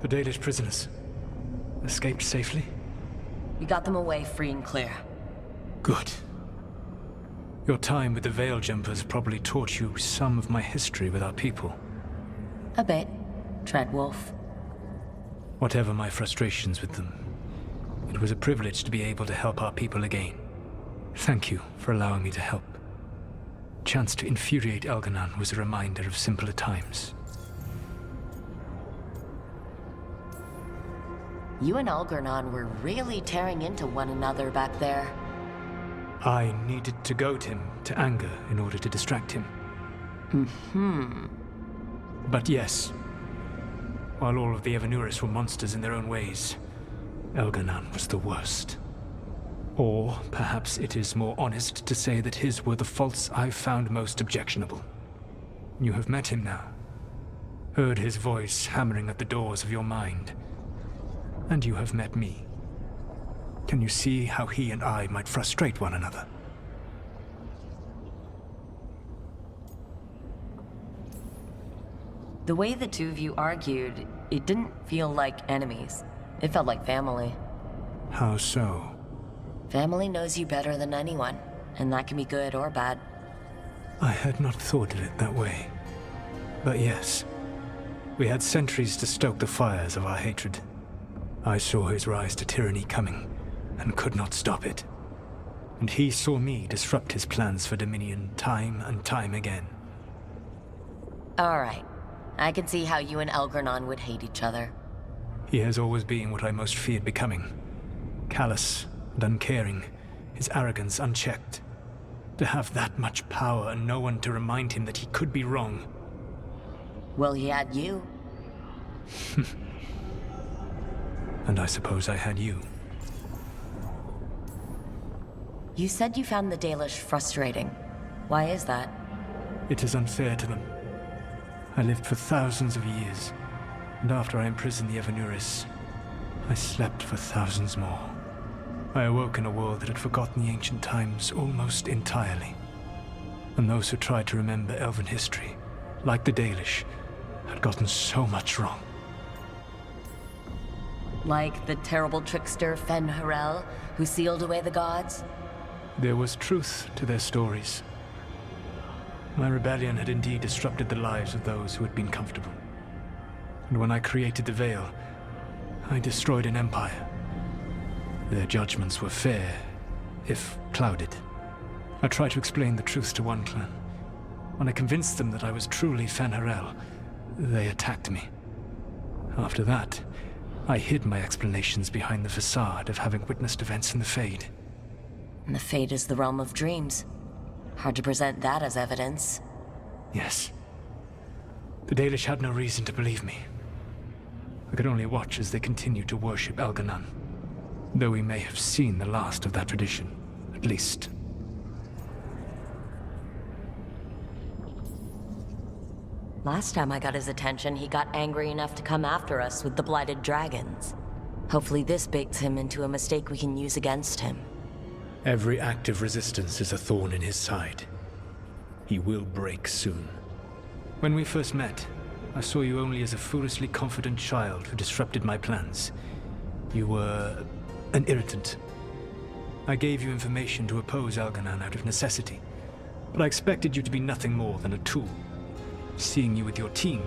The Dalish prisoners escaped safely? We got them away free and clear. Good. Your time with the Veil Jumpers probably taught you some of my history with our people. A bit. Treadwolf. Whatever my frustrations with them, it was a privilege to be able to help our people again. Thank you for allowing me to help. Chance to infuriate Elganon was a reminder of simpler times. You and Algernon were really tearing into one another back there. I needed to goad him to anger in order to distract him. But yes, while all of the Evanuris were monsters in their own ways, Elganon was the worst. Or perhaps it is more honest to say that his were the faults I've found most objectionable. You have met him now, heard his voice hammering at the doors of your mind, and you have met me. Can you see how he and I might frustrate one another? The way the two of you argued, it didn't feel like enemies. It felt like family. How so? Family knows you better than anyone, and that can be good or bad. I had not thought of it that way. But yes, we had centuries to stoke the fires of our hatred. I saw his rise to tyranny coming, and could not stop it. And he saw me disrupt his plans for dominion time and time again. Alright. I can see how you and Algernon would hate each other. He has always been what I most feared becoming. Callous and uncaring, his arrogance unchecked. To have that much power and no one to remind him that he could be wrong. Well, he had you. And I suppose I had you. You said you found the Dalish frustrating. Why is that? It is unfair to them. I lived for thousands of years, and after I imprisoned the Evanuris, I slept for thousands more. I awoke in a world that had forgotten the ancient times almost entirely. And those who tried to remember Elven history, like the Dalish, had gotten so much wrong. Like the terrible trickster Fen'Harel, who sealed away the gods? There was truth to their stories. My rebellion had indeed disrupted the lives of those who had been comfortable. And when I created the Veil, I destroyed an empire. Their judgments were fair, if clouded. I tried to explain the truth to one clan. When I convinced them that I was truly Fen'Harel, they attacked me. After that, I hid my explanations behind the facade of having witnessed events in the Fade. And the Fade is the realm of dreams. Hard to present that as evidence. Yes. The Dalish had no reason to believe me. I could only watch as they continued to worship Elganon, though we may have seen the last of that tradition, at least. Last time I got his attention, he got angry enough to come after us with the blighted dragons. Hopefully this bakes him into a mistake we can use against him. Every act of resistance is a thorn in his side. He will break soon. When we first met, I saw you only as a foolishly confident child who disrupted my plans. You were an irritant. I gave you information to oppose Elganon out of necessity, but I expected you to be nothing more than a tool. Seeing you with your team,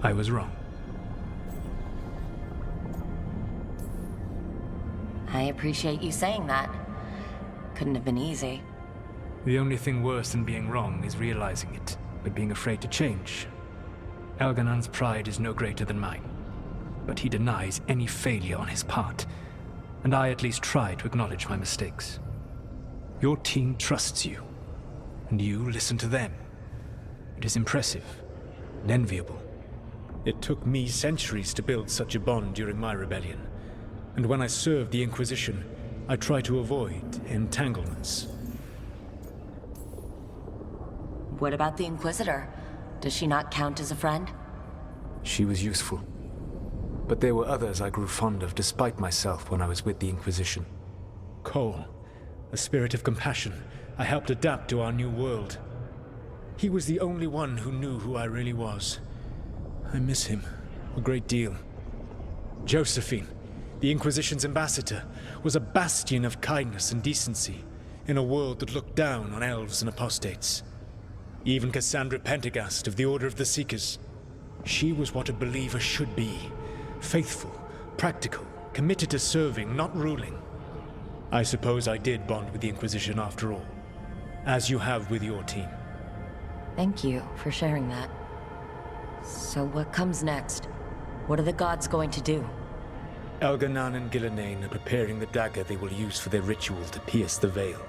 I was wrong. I appreciate you saying that. Couldn't have been easy. The only thing worse than being wrong is realizing it, but being afraid to change. Elganon's pride is no greater than mine, but he denies any failure on his part, and I at least try to acknowledge my mistakes. Your team trusts you, and you listen to them. It is impressive and enviable. It took me centuries to build such a bond during my rebellion, and when I served the Inquisition, I tried to avoid entanglements. What about the Inquisitor? Does she not count as a friend? She was useful, but there were others I grew fond of despite myself when I was with the Inquisition. Cole, a spirit of compassion, I helped adapt to our new world. He was the only one who knew who I really was. I miss him, A great deal. Josephine, the Inquisition's ambassador, was a bastion of kindness and decency in a world that looked down on elves and apostates. Even Cassandra Pendergast of the Order of the Seekers. She was what a believer should be. Faithful, practical, committed to serving, not ruling. I suppose I did bond with the Inquisition after all, as you have with your team. Thank you for sharing that. So what comes next? What are the gods going to do? Elganan and Gillenane are preparing the dagger they will use for their ritual to pierce the veil.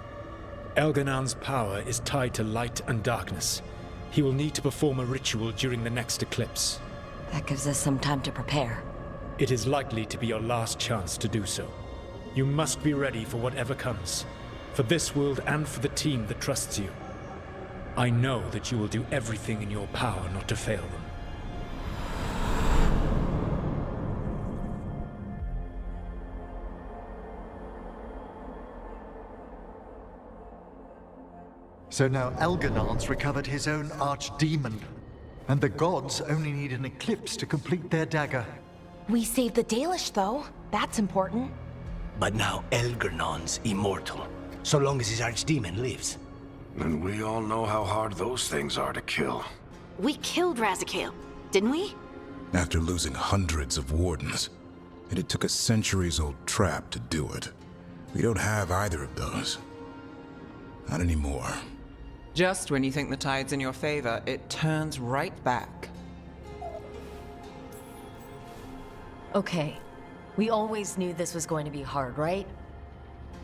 Elganan's power is tied to light and darkness. He will need to perform a ritual during the next eclipse. That gives us some time to prepare. It is likely to be your last chance to do so. You must be ready for whatever comes, for this world and for the team that trusts you. I know that you will do everything in your power not to fail them. So now Elganan's recovered his own archdemon, and the gods only need an eclipse to complete their dagger. We saved the Dalish, though. That's important. But now Elgernon's immortal, so long as his archdemon lives. And we all know how hard those things are to kill. We killed Razikale, didn't we? After losing hundreds of wardens, and it took a centuries-old trap to do it. We don't have either of those. Not anymore. Just when you think the tide's in your favor, it turns right back. Okay, we always knew this was going to be hard, right?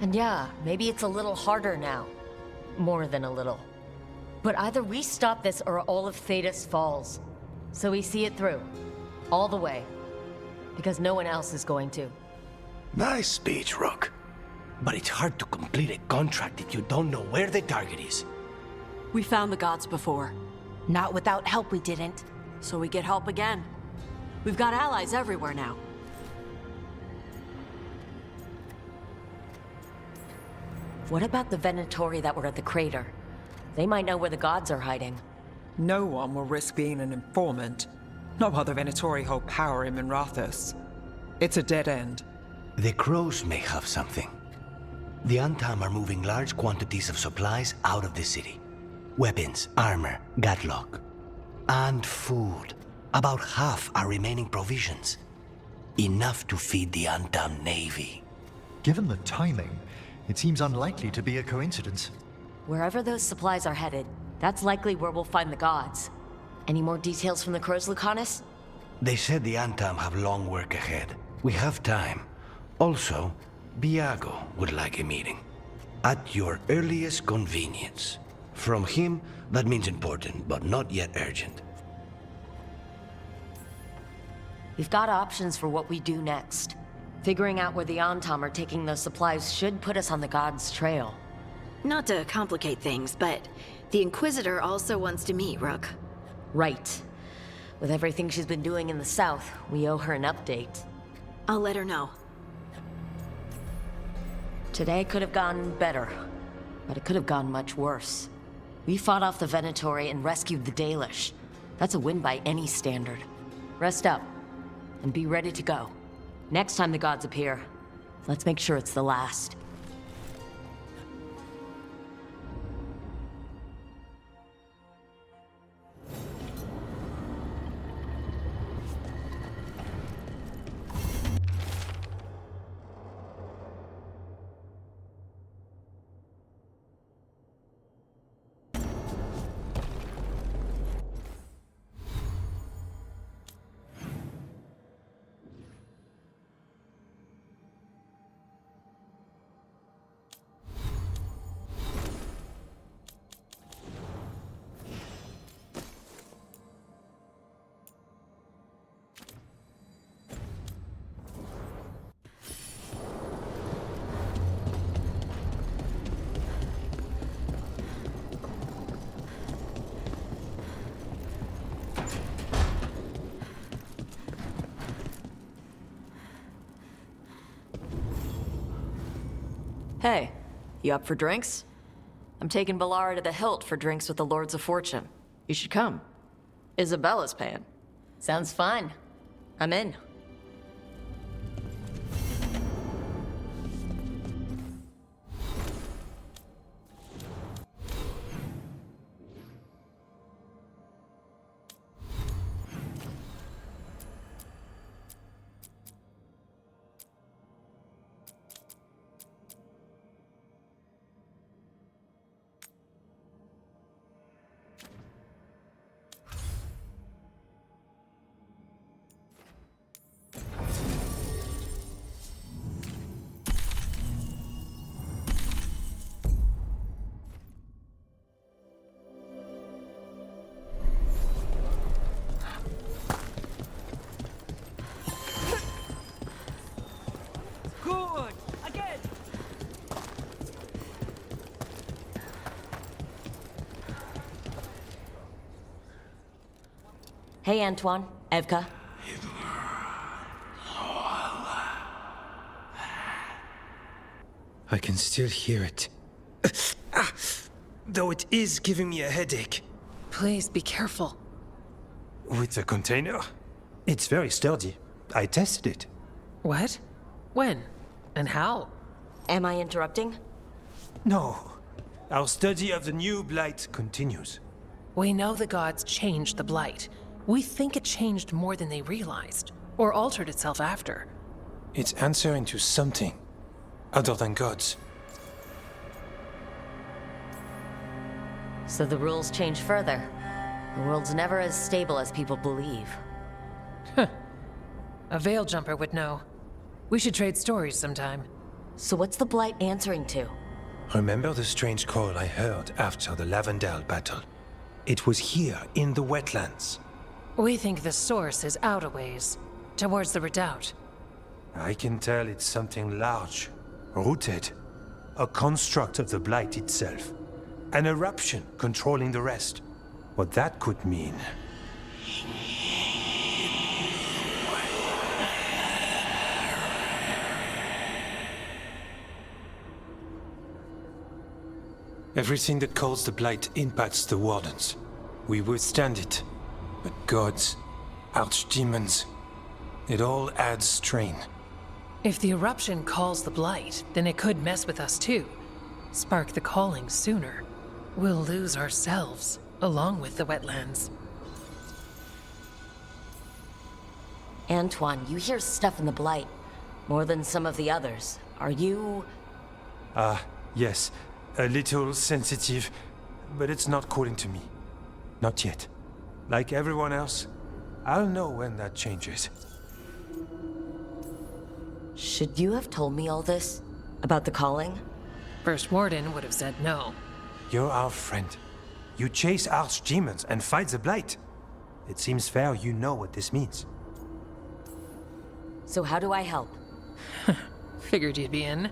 And yeah, maybe it's a little harder now. More than a little. But either we stop this or all of Thedas falls. So we see it through. All the way. Because no one else is going to. Nice speech, Rook. But it's hard to complete a contract if you don't know where the target is. We found the gods before. Not without help, we didn't. So we get help again. We've got allies everywhere now. What about the Venatori that were at the crater? They might know where the gods are hiding. No one will risk being an informant. Not while the Venatori hold power in Minrathous. It's a dead end. The crows may have something. The Antam are moving large quantities of supplies out of the city. Weapons, armor, gatlock. And food. About half are remaining provisions. Enough to feed the Antam navy. Given the timing, it seems unlikely to be a coincidence. Wherever those supplies are headed, that's likely where we'll find the gods. Any more details from the crows, Lucanus? They said the Antam have long work ahead. We have time. Also, Biago would like a meeting. At your earliest convenience. From him, that means important, but not yet urgent. We've got options for what we do next. Figuring out where the Antam are taking those supplies should put us on the gods' trail. Not to complicate things, but the Inquisitor also wants to meet Rook. Right. With everything she's been doing in the south, we owe her an update. I'll let her know. Today could have gone better, but it could have gone much worse. We fought off the Venatori and rescued the Dalish. That's a win by any standard. Rest up, and be ready to go. Next time the gods appear, let's make sure it's the last. Hey, you up for drinks? I'm taking Ballara to the Hilt for drinks with the Lords of Fortune. You should come. Isabella's paying. Sounds fun. I'm in. Good! Again! Hey, Antoine. Evka. I can still hear it. Though it is giving me a headache. Please be careful. With the container? It's very sturdy. I tested it. What? When? And how? Am I interrupting? No. Our study of the new blight continues. We know the gods changed the blight. We think it changed more than they realized, or altered itself after. It's answering to something other than gods. So the rules change further. The world's never as stable as people believe. A veil jumper would know. We should trade stories sometime. So what's the blight answering to? Remember the strange call I heard after the Lavendale battle? It was here, in the wetlands. We think the source is out a ways, towards the redoubt. I can tell it's something large, rooted. A construct of the blight itself. An eruption controlling the rest. What that could mean. Everything that calls the blight impacts the wardens. We withstand it. But gods, archdemons, it all adds strain. If the eruption calls the blight, then it could mess with us too. Spark the calling sooner. We'll lose ourselves, along with the wetlands. Antoine, you hear stuff in the blight. More than some of the others. Are you... Yes. A little sensitive, but it's not calling to me. Not yet. Like everyone else, I'll know when that changes. Should you have told me all this? About the calling? First Warden would have said no. You're our friend. You chase archdemons and fight the blight. It seems fair you know what this means. So how do I help? Figured you'd be in.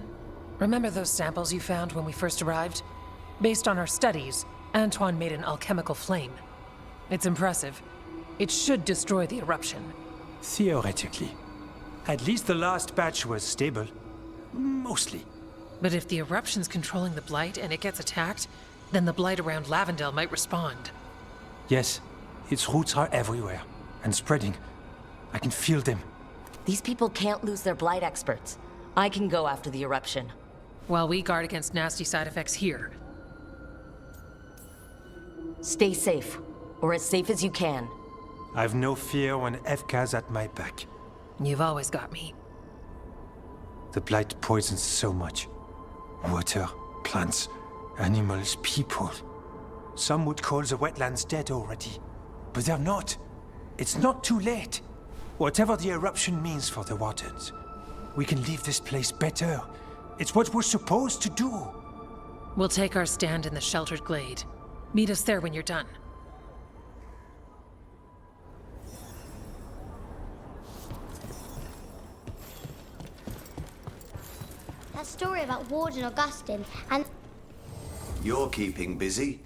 Remember those samples you found when we first arrived? Based on our studies, Antoine made an alchemical flame. It's impressive. It should destroy the eruption. Theoretically. At least the last batch was stable. Mostly. But if the eruption's controlling the blight and it gets attacked, then the blight around Lavendale might respond. Yes, its roots are everywhere. And spreading. I can feel them. These people can't lose their blight experts. I can go after the eruption. While we guard against nasty side effects here. Stay safe. Or as safe as you can. I've no fear when Evka's at my back. You've always got me. The blight poisons so much. Water, plants, animals, people. Some would call the wetlands dead already. But they're not. It's not too late. Whatever the eruption means for the wardens, we can leave this place better. It's what we're supposed to do. We'll take our stand in the sheltered glade. Meet us there when you're done. That story about Warden Augustine and... You're keeping busy.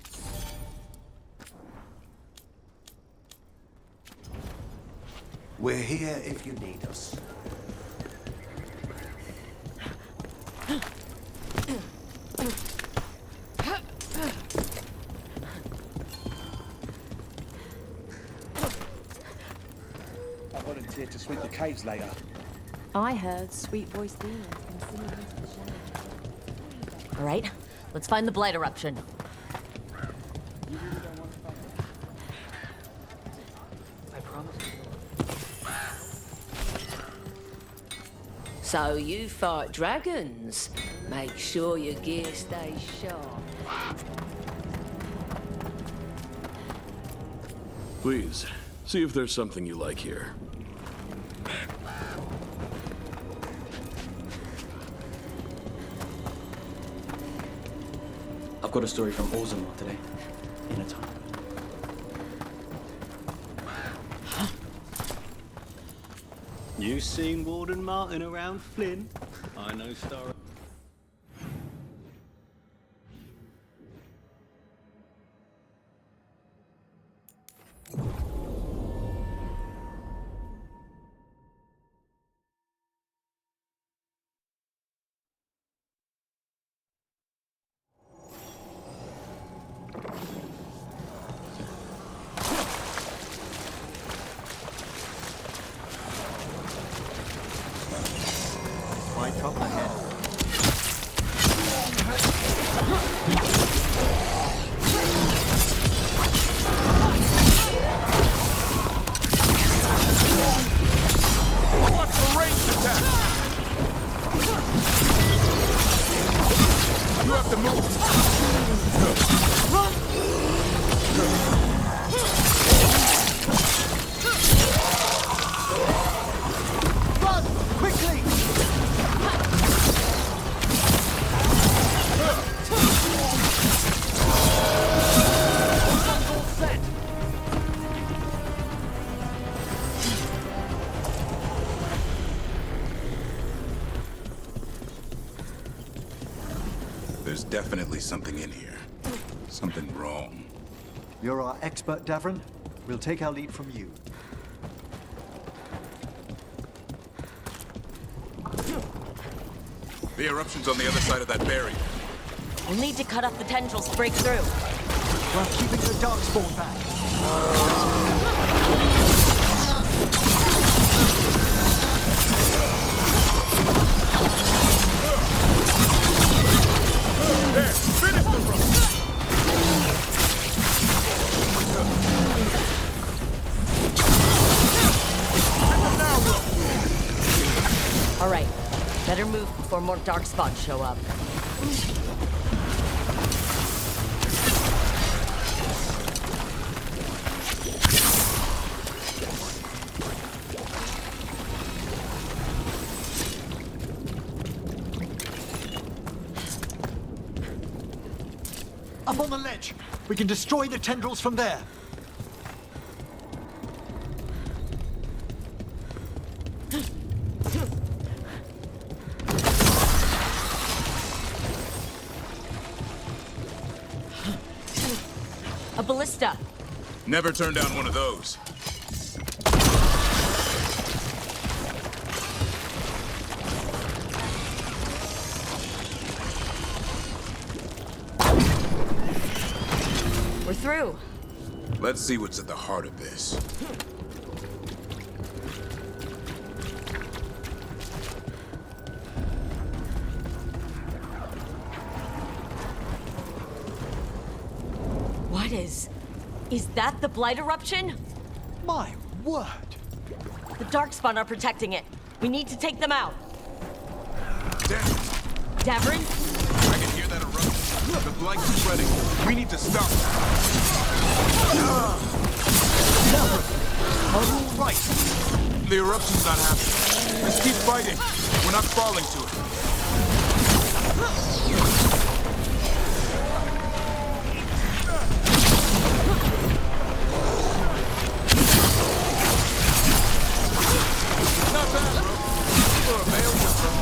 We're here if you need us. I volunteered to sweep the caves later. I heard sweet-voiced demons can sing against the shadows. All right, let's find the blight eruption. I promise. So you fight dragons? Make sure your gear stays sharp. Please, see if there's something you like here. I've got a story from Orzammar today. In a time. You seen Warden Martin around Flynn? I know Star. Right up ahead. What's the ranged attack? You have to move. Run! Quickly! There's definitely something in here. Something wrong. You're our expert, Davrin. We'll take our lead from you. The eruption's on the other side of that barrier. We'll need to cut off the tendrils to break through. We're keeping the darkspawn back. There! Finish the run! All right, better move before more darkspawn show up. Up on the ledge! We can destroy the tendrils from there! A ballista! Never turn down one of those. We're through. Let's see what's at the heart of this. What is that the blight eruption? My word! The darkspawn are protecting it. We need to take them out. Davrin? I can hear that eruption. The blight is spreading. We need to stop it. Are you all right? The eruption's not happening. Just keep fighting. We're not falling to it. Not bad, bro. You're a Veilguard, bro.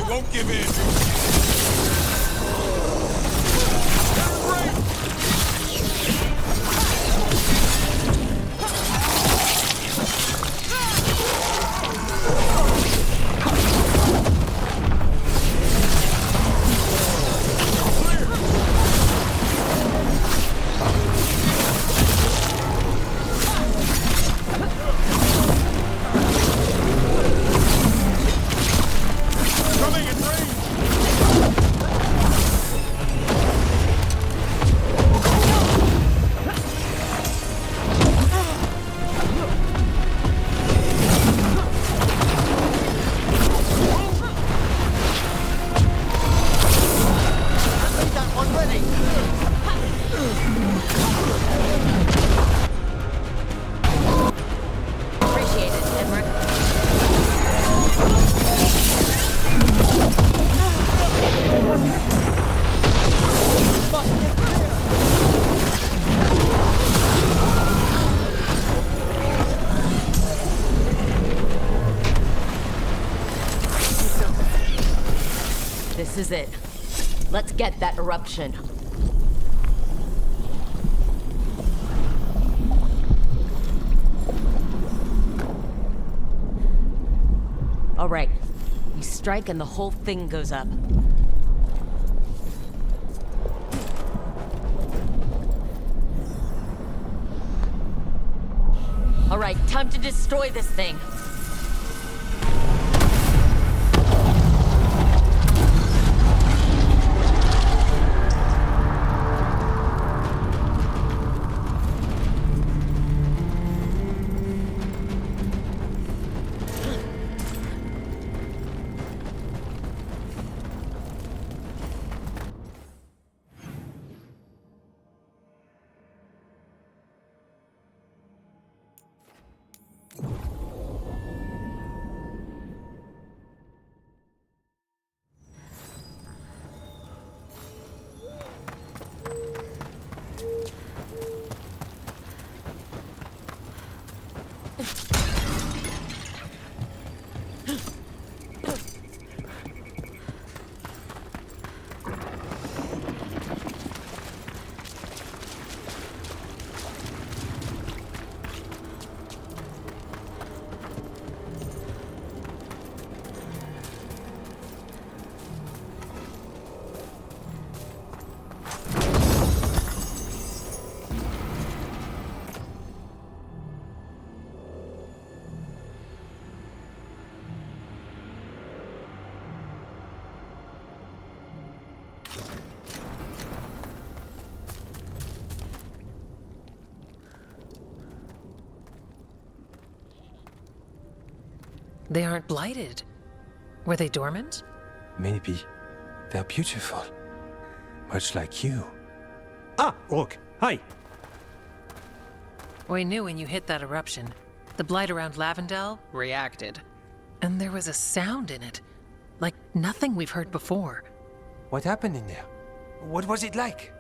Won't give in. This is it. Let's get that eruption. All right. We strike and the whole thing goes up. All right, time to destroy this thing. They aren't blighted. Were they dormant? Maybe. They're beautiful. Much like you. Ah, Rook, hi! We knew when you hit that eruption. The blight around Lavendel reacted. And there was a sound in it. Like nothing we've heard before. What happened in there? What was it like?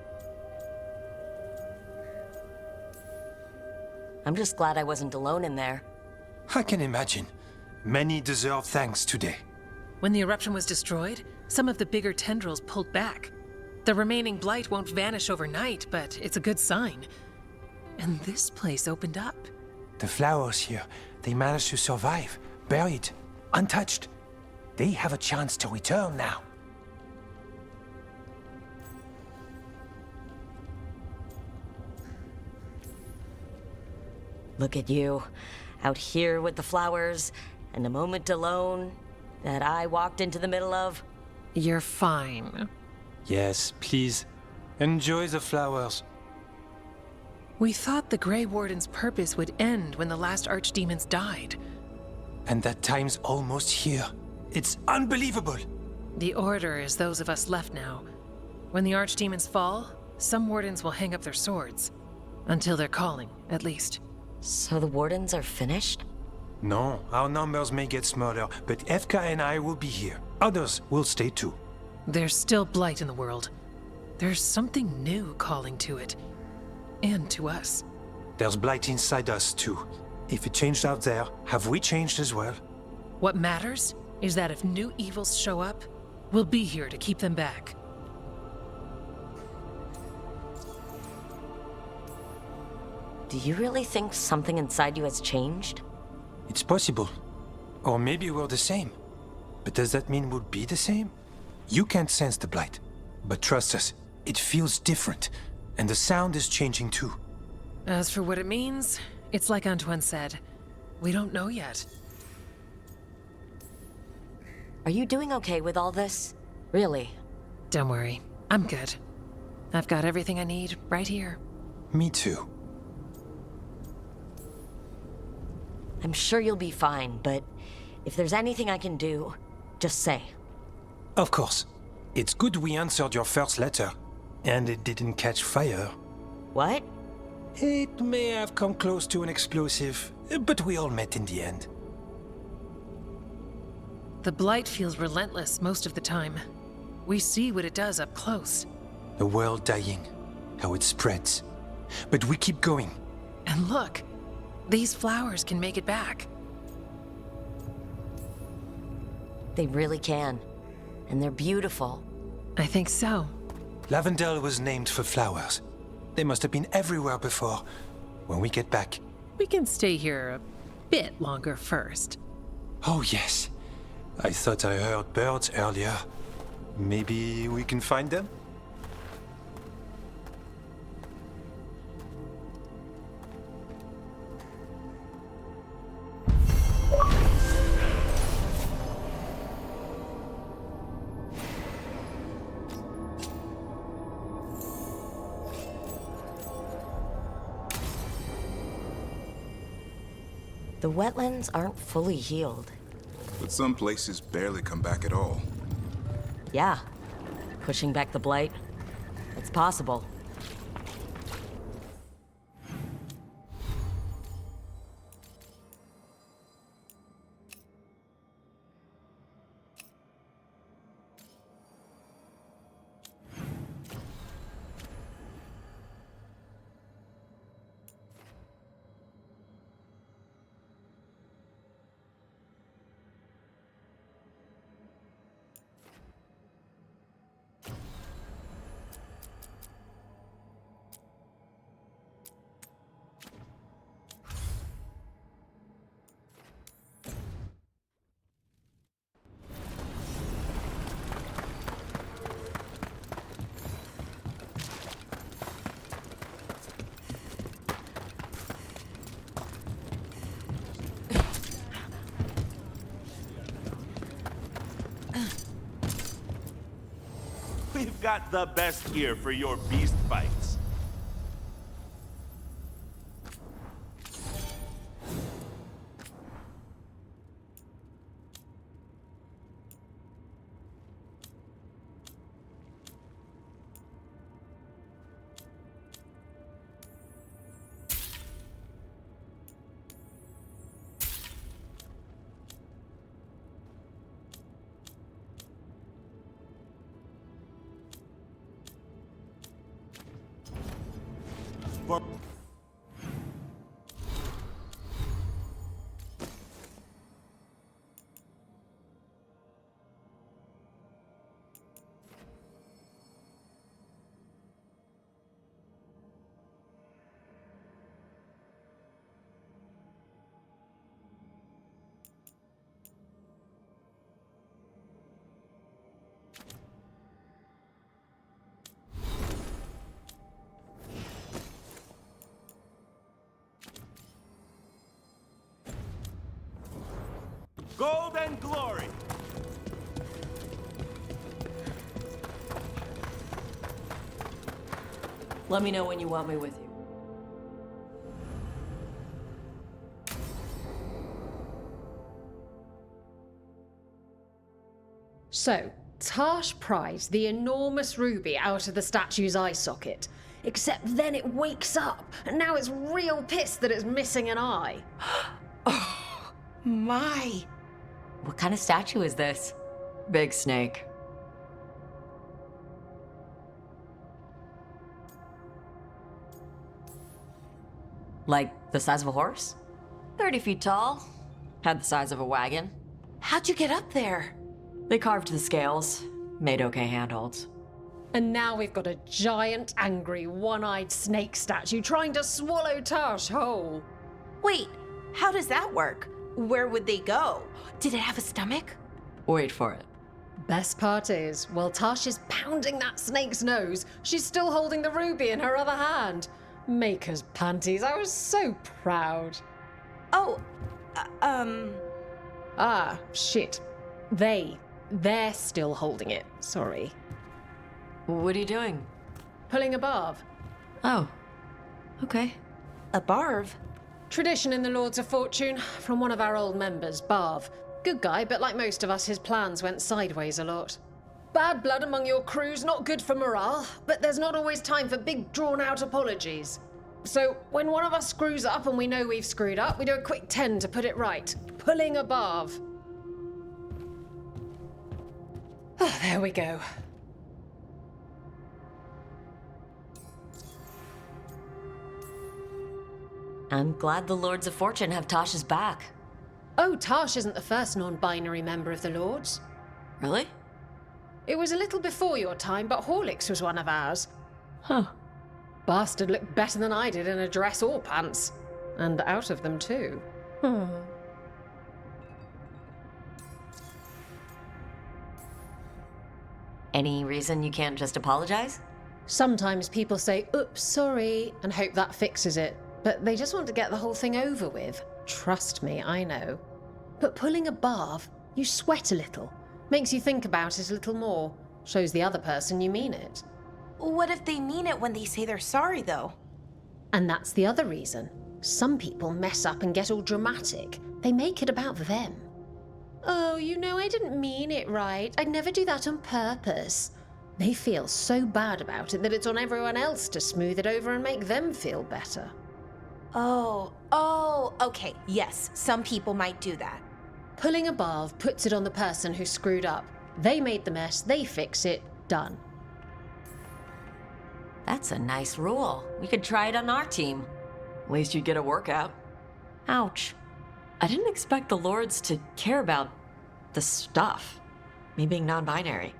I'm just glad I wasn't alone in there. I can imagine. Many deserve thanks today. When the eruption was destroyed, some of the bigger tendrils pulled back. The remaining blight won't vanish overnight, but it's a good sign. And this place opened up. The flowers here, they managed to survive, buried, untouched. They have a chance to return now. Look at you, out here with the flowers, and a moment alone that I walked into the middle of. You're fine. Yes, please. Enjoy the flowers. We thought the Grey Warden's purpose would end when the last archdemons died. And that time's almost here. It's unbelievable. The Order is those of us left now. When the archdemons fall, some wardens will hang up their swords. Until they're calling, at least. So the wardens are finished? No, our numbers may get smaller, but FK and I will be here. Others will stay too. There's still blight in the world. There's something new calling to it. And to us. There's blight inside us too. If it changed out there, have we changed as well? What matters is that if new evils show up, we'll be here to keep them back. Do you really think something inside you has changed? It's possible. Or maybe we're the same. But does that mean we'll be the same? You can't sense the blight. But trust us, it feels different. And the sound is changing too. As for what it means, it's like Antoine said. We don't know yet. Are you doing okay with all this? Really? Don't worry. I'm good. I've got everything I need right here. Me too. I'm sure you'll be fine, but if there's anything I can do, just say. Of course. It's good we answered your first letter. And it didn't catch fire. What? It may have come close to an explosive, but we all met in the end. The blight feels relentless most of the time. We see what it does up close. The world dying, how it spreads. But we keep going. And look, these flowers can make it back. They really can. and they're beautiful. I think so. Lavendel was named for flowers. They must have been everywhere before. When we get back. We can stay here a bit longer first. Oh, yes. I thought I heard birds earlier. Maybe we can find them? The wetlands aren't fully healed. But some places barely come back at all. Yeah. Pushing back the blight. It's possible. We've got the best gear for your beast fights. Gold and glory! Let me know when you want me with you. So, Tash pries the enormous ruby out of the statue's eye socket. Except then it wakes up, and now it's real pissed that it's missing an eye. Oh, my. What kind of statue is this? Big snake. Like the size of a horse? 30 feet tall. Had the size of a wagon. How'd you get up there? They carved the scales, made okay handholds. And now we've got a giant, angry, one-eyed snake statue trying to swallow Tash whole. Wait, how does that work? Where would they go? Did it have a stomach? Wait for it. Best part is, while Tash is pounding that snake's nose, she's still holding the ruby in her other hand. Maker's panties, I was so proud. Oh, Ah, shit. They're still holding it, sorry. What are you doing? Pulling a barb. Oh, okay. A barb? Tradition in the Lords of Fortune, from one of our old members, Barv. Good guy, but like most of us, his plans went sideways a lot. Bad blood among your crew's not good for morale, but there's not always time for big, drawn-out apologies. So, when one of us screws up and we know we've screwed up, we do a quick 10 to put it right. Pulling a Barv. Oh, there we go. I'm glad the Lords of Fortune have Tasha's back. Oh, Tash isn't the first non-binary member of the Lords. Really? It was a little before your time, but Horlicks was one of ours. Huh. Bastard looked better than I did in a dress or pants. And out of them, too. Any reason you can't just apologize? Sometimes people say, oops, sorry, and hope that fixes it. But they just want to get the whole thing over with. Trust me, I know. But pulling a barve, you sweat a little. Makes you think about it a little more. Shows the other person you mean it. What if they mean it when they say they're sorry, though? And that's the other reason. Some people mess up and get all dramatic. They make it about them. Oh, you know, I didn't mean it right. I'd never do that on purpose. They feel so bad about it that it's on everyone else to smooth it over and make them feel better. Oh, okay, yes, some people might do that. Pulling a barve puts it on the person who screwed up. They made the mess, they fix it, done. That's a nice rule. We could try it on our team. At least you'd get a workout. Ouch. I didn't expect the Lords to care about the stuff. Me being non-binary.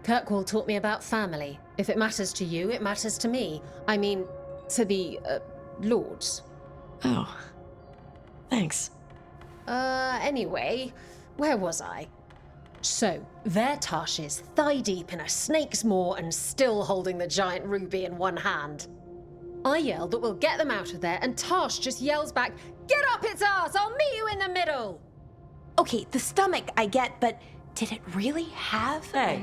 Kirkwall taught me about family. If it matters to you, it matters to me. I mean, to the, Lords. Oh. Thanks. Anyway, where was I? So, there Tash is, thigh-deep in a snake's maw and still holding the giant ruby in one hand. I yell that we'll get them out of there, and Tash just yells back, "Get up its arse! I'll meet you in the middle!" Okay, the stomach I get, but did it really have... Hey,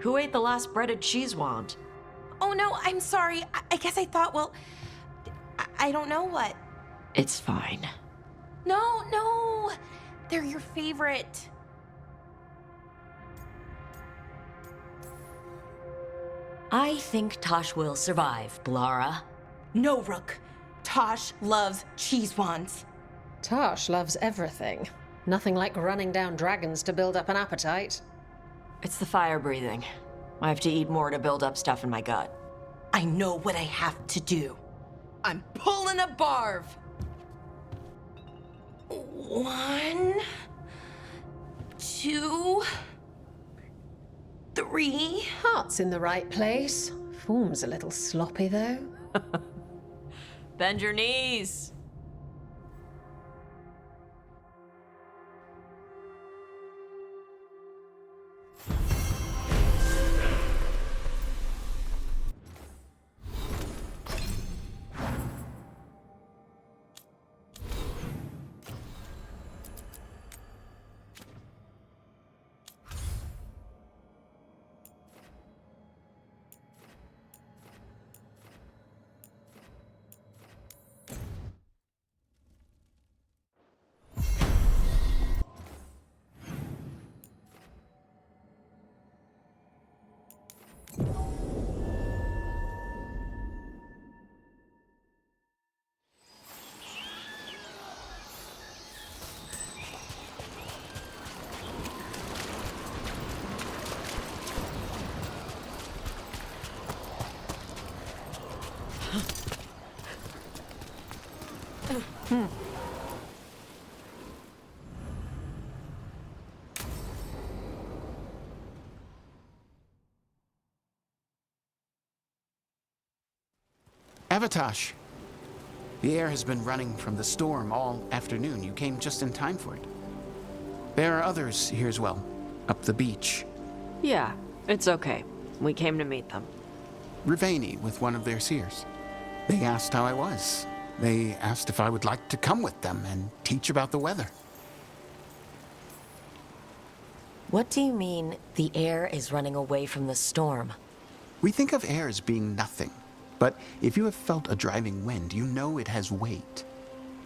who ate the last breaded cheese wand? Oh no, I'm sorry. I guess I thought, well... I don't know what. It's fine. No! They're your favorite. I think Tosh will survive, Blara. No, Rook. Tosh loves cheese wands. Tosh loves everything. Nothing like running down dragons to build up an appetite. It's the fire breathing. I have to eat more to build up stuff in my gut. I know what I have to do. I'm pulling a barve. 1, 2, 3. Heart's in the right place. Form's a little sloppy, though. Bend your knees. Avatosh! The air has been running from the storm all afternoon. You came just in time for it. There are others here as well, up the beach. Yeah, it's okay. We came to meet them. Rivani with one of their seers. They asked how I was. They asked if I would like to come with them and teach about the weather. What do you mean, the air is running away from the storm? We think of air as being nothing. But if you have felt a driving wind, you know it has weight.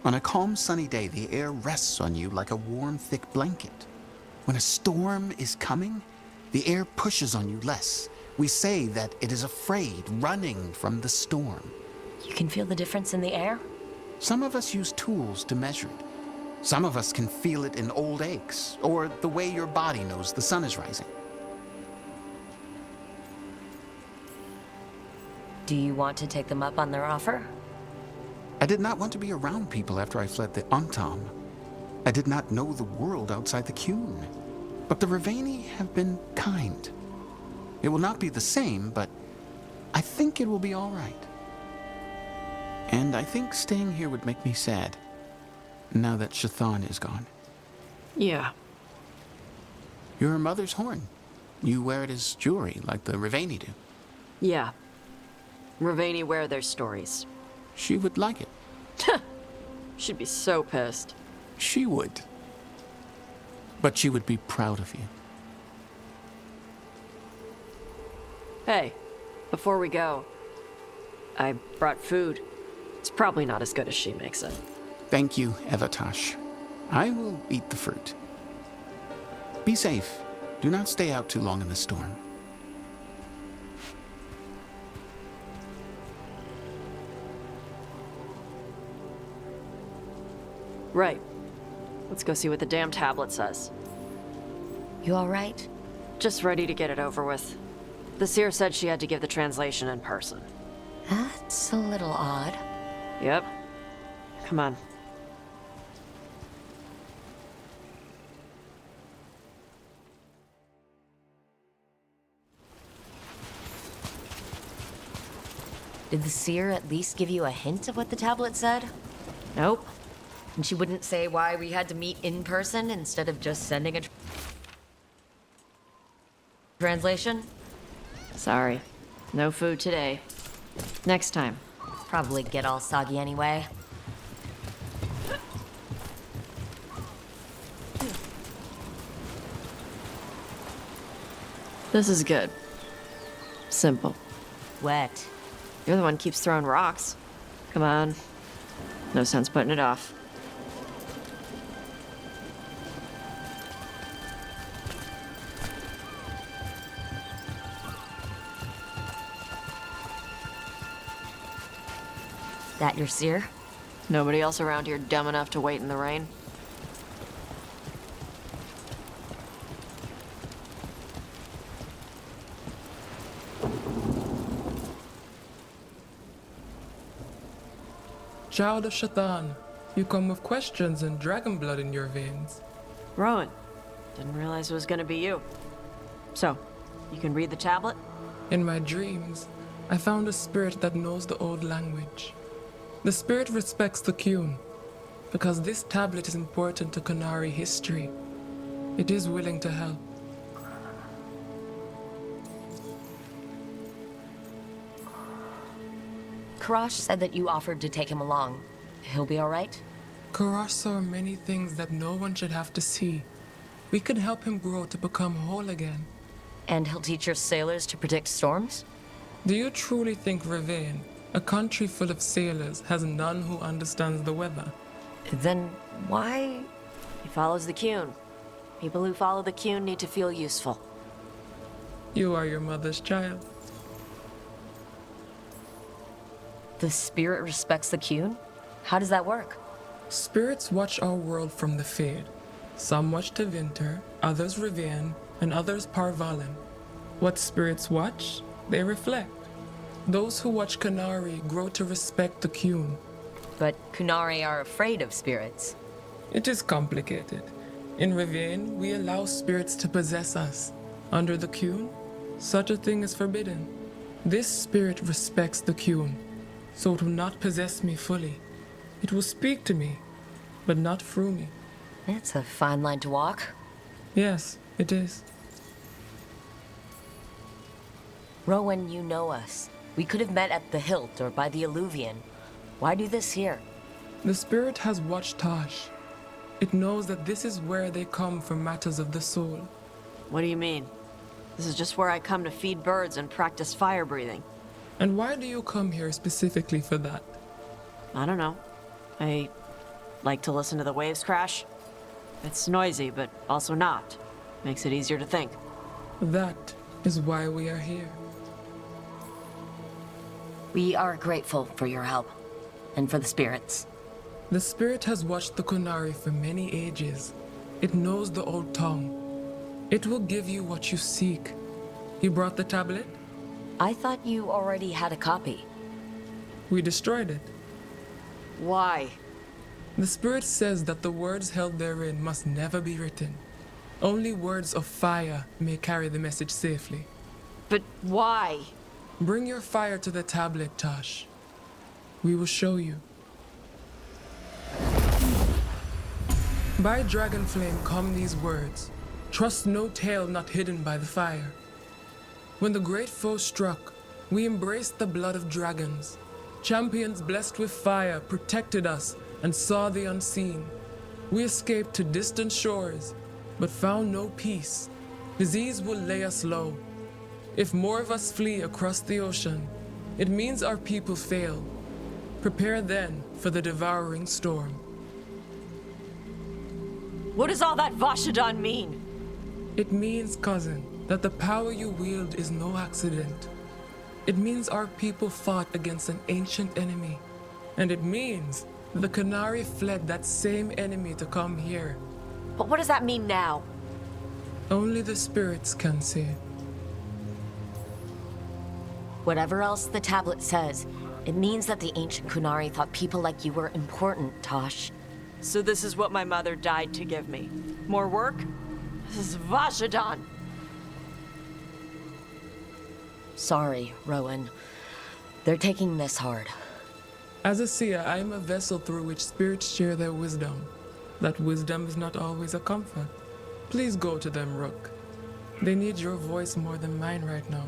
On a calm, sunny day, the air rests on you like a warm, thick blanket. When a storm is coming, the air pushes on you less. We say that it is afraid, running from the storm. You can feel the difference in the air? Some of us use tools to measure it. Some of us can feel it in old aches, or the way your body knows the sun is rising. Do you want to take them up on their offer? I did not want to be around people after I fled the Antam. I did not know the world outside the Qun. But the Rivani have been kind. It will not be the same, but I think it will be all right. And I think staying here would make me sad, now that Shathan is gone. Yeah. You're her mother's horn. You wear it as jewelry, like the Raveni do. Yeah. Raveni wear their stories. She would like it. She'd be so pissed. She would. But she would be proud of you. Hey, before we go, I brought food. It's probably not as good as she makes it. Thank you, Evatash. I will eat the fruit. Be safe. Do not stay out too long in the storm. Right. Let's go see what the damn tablet says. You all right? Just ready to get it over with. The seer said she had to give the translation in person. That's a little odd. Yep. Come on. Did the seer at least give you a hint of what the tablet said? Nope. And she wouldn't say why we had to meet in person instead of just sending a translation? Sorry. No food today. Next time. Probably get all soggy anyway. This is good. Simple. Wet. You're the one who keeps throwing rocks. Come on. No sense putting it off. That your seer? Nobody else around here dumb enough to wait in the rain? Child of Shathan, you come with questions and dragon blood in your veins. Rowan, didn't realize it was gonna be you. So, you can read the tablet? In my dreams, I found a spirit that knows the old language. The spirit respects the Qun, because this tablet is important to Qunari history. It is willing to help. Karash said that you offered to take him along. He'll be all right? Karash saw many things that no one should have to see. We could help him grow to become whole again. And he'll teach your sailors to predict storms? Do you truly think Ravane, a country full of sailors, has none who understands the weather? Then why? He follows the Qun. People who follow the Qun need to feel useful. You are your mother's child. The spirit respects the Qun? How does that work? Spirits watch our world from the Fade. Some watch Tevinter, others Rivian, and others Parvalen. What spirits watch, they reflect. Those who watch Qunari grow to respect the Qun. But Qunari are afraid of spirits. It is complicated. In Rivian, we allow spirits to possess us. Under the Qun, such a thing is forbidden. This spirit respects the Qun, so it will not possess me fully. It will speak to me, but not through me. It's a fine line to walk. Yes, it is. Rowan, you know us. We could have met at the Hilt or by the Alluvian. Why do this here? The spirit has watched Tosh. It knows that this is where they come for matters of the soul. What do you mean? This is just where I come to feed birds and practice fire breathing. And why do you come here specifically for that? I don't know. I like to listen to the waves crash. It's noisy, but also not. Makes it easier to think. That is why we are here. We are grateful for your help, and for the spirits. The spirit has watched the Qunari for many ages. It knows the old tongue. It will give you what you seek. You brought the tablet? I thought you already had a copy. We destroyed it. Why? The spirit says that the words held therein must never be written. Only words of fire may carry the message safely. But why? Bring your fire to the tablet, Tosh. We will show you. By dragon flame come these words. Trust no tale not hidden by the fire. When the great foe struck, we embraced the blood of dragons. Champions blessed with fire protected us and saw the unseen. We escaped to distant shores, but found no peace. Disease will lay us low. If more of us flee across the ocean, it means our people fail. Prepare then for the devouring storm. What does all that Vashadan mean? It means, cousin, that the power you wield is no accident. It means our people fought against an ancient enemy. And it means the Qunari fled that same enemy to come here. But what does that mean now? Only the spirits can say. Whatever else the tablet says, it means that the ancient Qunari thought people like you were important, Tosh. So this is what my mother died to give me. More work? This is Vashadan. Sorry, Rowan. They're taking this hard. As a seer, I am a vessel through which spirits share their wisdom. That wisdom is not always a comfort. Please go to them, Rook. They need your voice more than mine right now.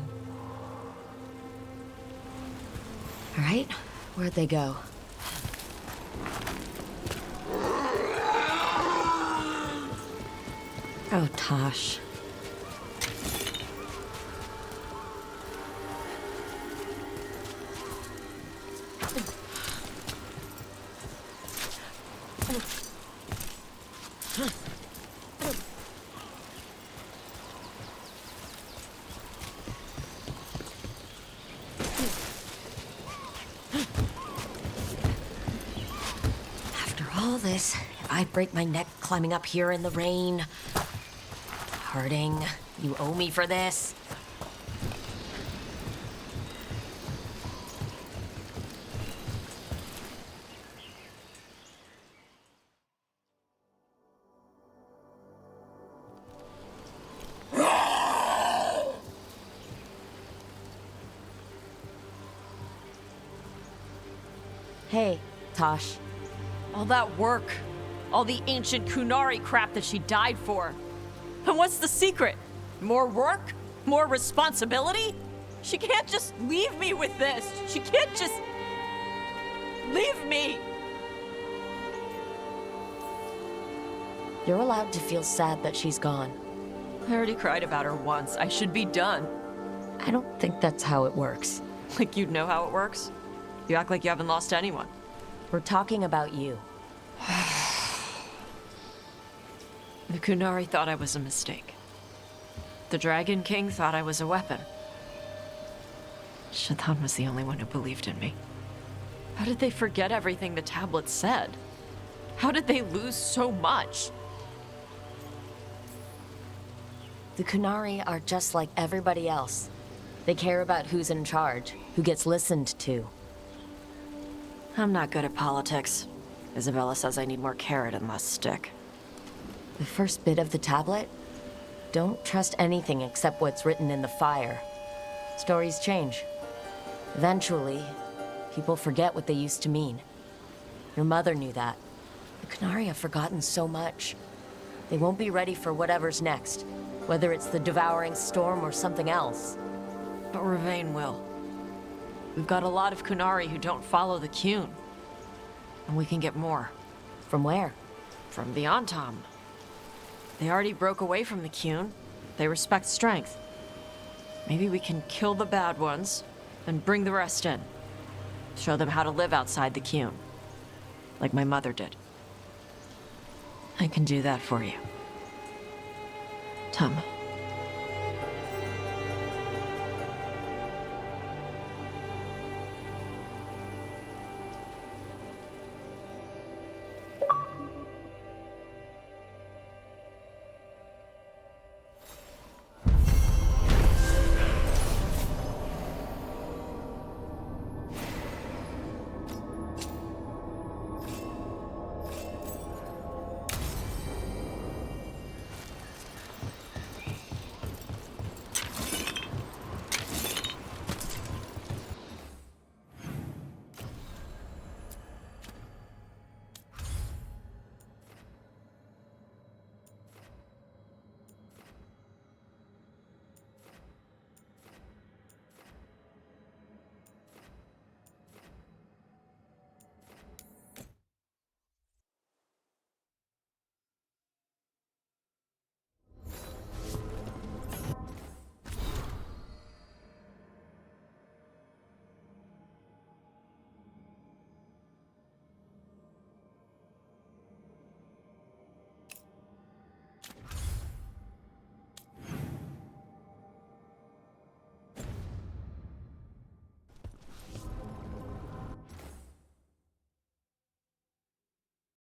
All right, where'd they go? Oh, Tosh. After all this, if I break my neck climbing up here in the rain. Harding, you owe me for this. Hey, Tosh. All that work, all the ancient Qunari crap that she died for. And what's the secret? More work? More responsibility? She can't just leave me with this. She can't just leave me. You're allowed to feel sad that she's gone. I already cried about her once. I should be done. I don't think that's how it works. Like you'd know how it works? You act like you haven't lost anyone. We're talking about you. The Qunari thought I was a mistake. The Dragon King thought I was a weapon. Shaitan was the only one who believed in me. How did they forget everything the tablet said? How did they lose so much? The Qunari are just like everybody else. They care about who's in charge, who gets listened to. I'm not good at politics. Isabella says I need more carrot and less stick. The first bit of the tablet? Don't trust anything except what's written in the fire. Stories change. Eventually, people forget what they used to mean. Your mother knew that. The Qunari have forgotten so much. They won't be ready for whatever's next, whether it's the devouring storm or something else. But Ravain will. We've got a lot of Qunari who don't follow the Qun. And we can get more. From where? From the Antam. They already broke away from the Qun. They respect strength. Maybe we can kill the bad ones and bring the rest in. Show them how to live outside the Qun. Like my mother did. I can do that for you. Tom.